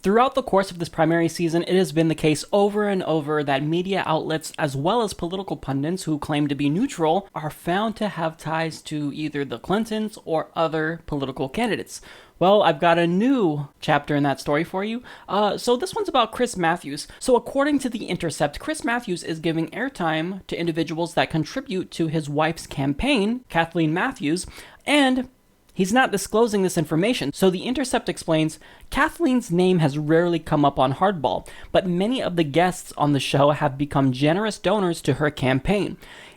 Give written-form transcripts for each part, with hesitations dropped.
Throughout the course of this primary season, it has been the case over and over that media outlets, as well as political pundits who claim to be neutral, are found to have ties to either the Clintons or other political candidates. Well, I've got a new chapter in that story for you. So this one's about Chris Matthews. So according to The Intercept, Chris Matthews is giving airtime to individuals that contribute to his wife's campaign, Kathleen Matthews, and he's not disclosing this information. So The Intercept explains, Kathleen's name has rarely come up on Hardball, but many of the guests on the show have become generous donors to her campaign.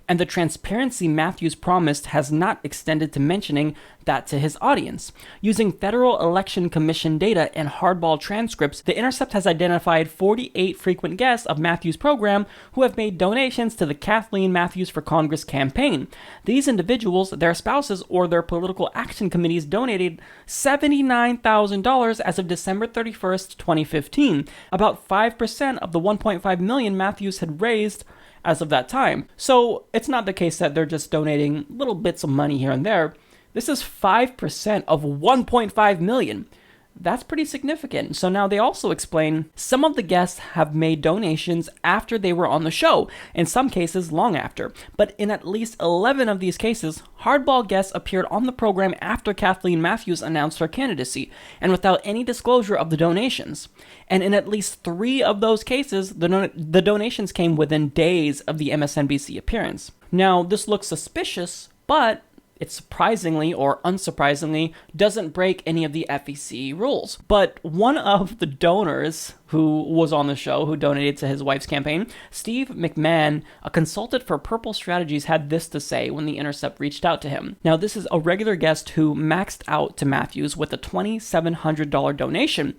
And the transparency Matthews promised has not extended to mentioning that to his audience. Using Federal Election Commission data and Hardball transcripts, The Intercept has identified 48 frequent guests of Matthews' program who have made donations to the Kathleen Matthews for Congress campaign. These individuals, their spouses, or their political action committees donated $79,000 as of December 31st, 2015, about 5% of the $1.5 million Matthews had raised as of that time. So it's not the case that they're just donating little bits of money here and there. This is 5% of 1.5 million. That's pretty significant. So now they also explain some of the guests have made donations after they were on the show, in some cases long after. But in at least 11 of these cases, Hardball guests appeared on the program after Kathleen Matthews announced her candidacy, and without any disclosure of the donations. And in at least 3 of those cases, the donations came within days of the MSNBC appearance. Now, this looks suspicious, but it surprisingly or unsurprisingly doesn't break any of the FEC rules. But one of the donors who was on the show, who donated to his wife's campaign, Steve McMahon, a consultant for Purple Strategies, had this to say when The Intercept reached out to him. Now, this is a regular guest who maxed out to Matthews with a $2,700 donation.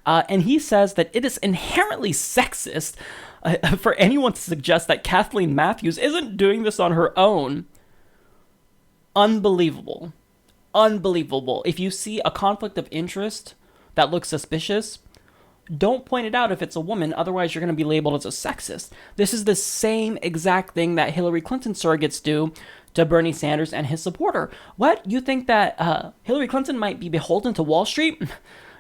And he says that it is inherently sexist for anyone to suggest that Kathleen Matthews isn't doing this on her own. Unbelievable. Unbelievable. If you see a conflict of interest that looks suspicious, don't point it out if it's a woman, otherwise you're going to be labeled as a sexist. This is the same exact thing that Hillary Clinton surrogates do to Bernie Sanders and his supporter. What? You think that Hillary Clinton might be beholden to Wall Street?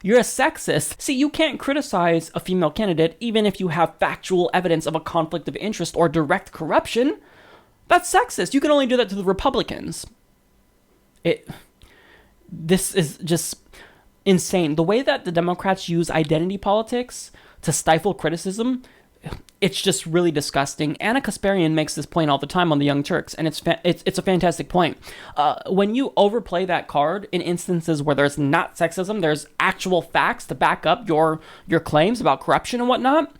You're a sexist. See, you can't criticize a female candidate even if you have factual evidence of a conflict of interest or direct corruption. That's sexist. You can only do that to the Republicans. This is just insane. The way that the Democrats use identity politics to stifle criticism, it's just really disgusting. Anna Kasparian makes this point all the time on the Young Turks, and it's a fantastic point. When you overplay that card in instances where there's not sexism, there's actual facts to back up your claims about corruption and whatnot,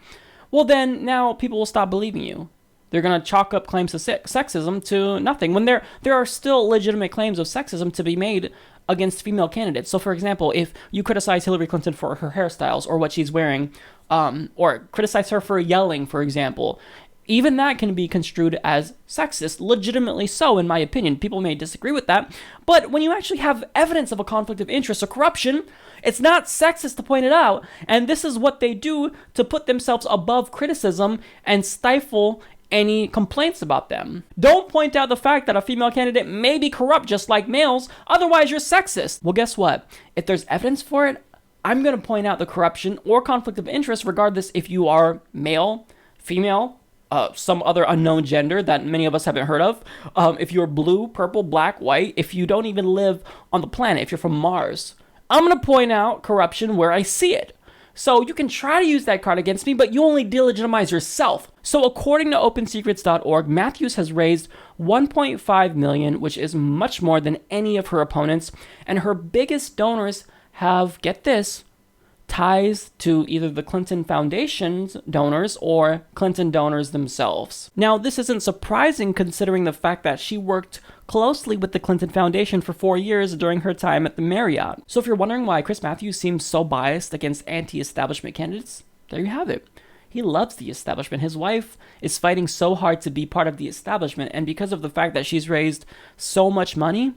well then now people will stop believing you. They're going to chalk up claims of sexism to nothing, when there are still legitimate claims of sexism to be made against female candidates. So, for example, if you criticize Hillary Clinton for her hairstyles or what she's wearing, or criticize her for yelling, for example, even that can be construed as sexist, legitimately so, in my opinion. People may disagree with that, but when you actually have evidence of a conflict of interest or corruption, it's not sexist to point it out, and this is what they do to put themselves above criticism and stifle any complaints about them. Don't point out the fact that a female candidate may be corrupt just like males, otherwise you're sexist. Well, guess what? If there's evidence for it, I'm going to point out the corruption or conflict of interest regardless if you are male, female, some other unknown gender that many of us haven't heard of, if you're blue, purple, black, white, if you don't even live on the planet, if you're from Mars. I'm going to point out corruption where I see it. So you can try to use that card against me, but you only delegitimize yourself. So according to OpenSecrets.org, Matthews has raised $1.5 million, which is much more than any of her opponents, and her biggest donors have, get this, ties to either the Clinton Foundation's donors or Clinton donors themselves. Now, this isn't surprising considering the fact that she worked closely with the Clinton Foundation for 4 years during her time at the Marriott. So if you're wondering why Chris Matthews seems so biased against anti-establishment candidates, there you have it. He loves the establishment. His wife is fighting so hard to be part of the establishment, and because of the fact that she's raised so much money,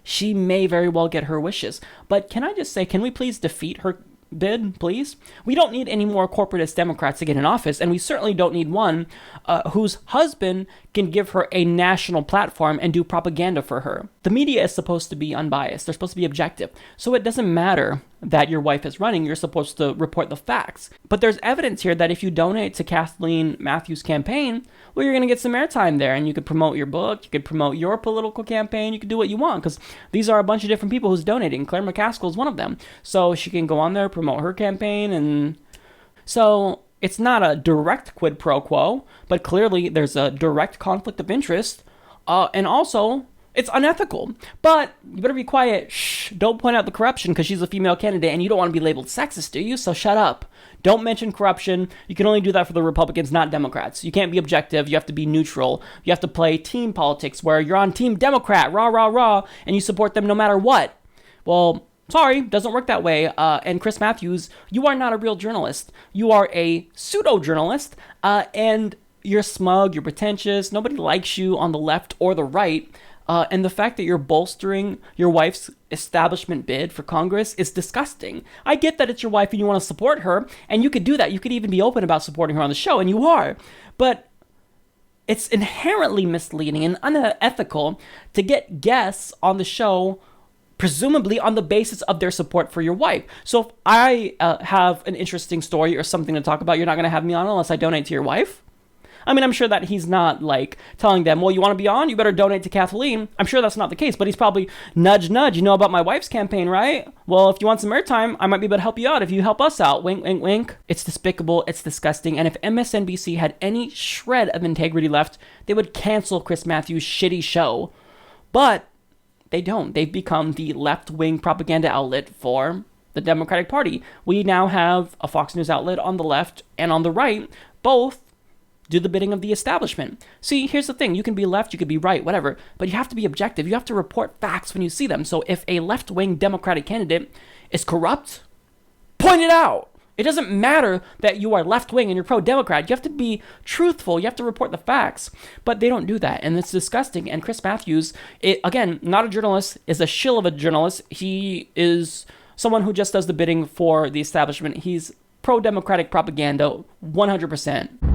she may very well get her wishes. But can I just say, can we please defeat her bid, please? We don't need any more corporatist Democrats to get in office, and we certainly don't need one whose husband can give her a national platform and do propaganda for her. The media is supposed to be unbiased. They're supposed to be objective. So it doesn't matter that your wife is running, you're supposed to report the facts. But there's evidence here that if you donate to Kathleen Matthews' campaign, well, you're going to get some airtime there, and you could promote your book, you could promote your political campaign, you could do what you want, because these are a bunch of different people who's donating. Claire McCaskill is one of them. So she can go on there, promote her campaign, and so it's not a direct quid pro quo, but clearly there's a direct conflict of interest, and also it's unethical. But you better be quiet. Shh, don't point out the corruption because she's a female candidate and you don't want to be labeled sexist, do you? So shut up. Don't mention corruption. You can only do that for the Republicans, not Democrats. You can't be objective. You have to be neutral. You have to play team politics where you're on Team Democrat, rah, rah, rah, and you support them no matter what. Well, sorry, doesn't work that way. And Chris Matthews, you are not a real journalist. You are a pseudo-journalist, and you're smug, you're pretentious. Nobody likes you on the left or the right. And the fact that you're bolstering your wife's establishment bid for Congress is disgusting. I get that it's your wife and you want to support her, and you could do that. You could even be open about supporting her on the show, and you are. But it's inherently misleading and unethical to get guests on the show presumably on the basis of their support for your wife. So if I have an interesting story or something to talk about, you're not going to have me on unless I donate to your wife? I mean, I'm sure that he's not, like, telling them, well, you want to be on? You better donate to Kathleen. I'm sure that's not the case, but he's probably, nudge, nudge, you know about my wife's campaign, right? Well, if you want some airtime, I might be able to help you out if you help us out. Wink, wink, wink. It's despicable. It's disgusting. And if MSNBC had any shred of integrity left, they would cancel Chris Matthews' shitty show. But they don't. They've become the left-wing propaganda outlet for the Democratic Party. We now have a Fox News outlet on the left and on the right, both do the bidding of the establishment. See, here's the thing. You can be left, you could be right, whatever, but you have to be objective. You have to report facts when you see them. So if a left-wing Democratic candidate is corrupt, point it out. It doesn't matter that you are left-wing and you're pro-Democrat. You have to be truthful. You have to report the facts. But they don't do that, and it's disgusting. And Chris Matthews, again, not a journalist, is a shill of a journalist. He is someone who just does the bidding for the establishment. He's pro-Democratic propaganda 100%.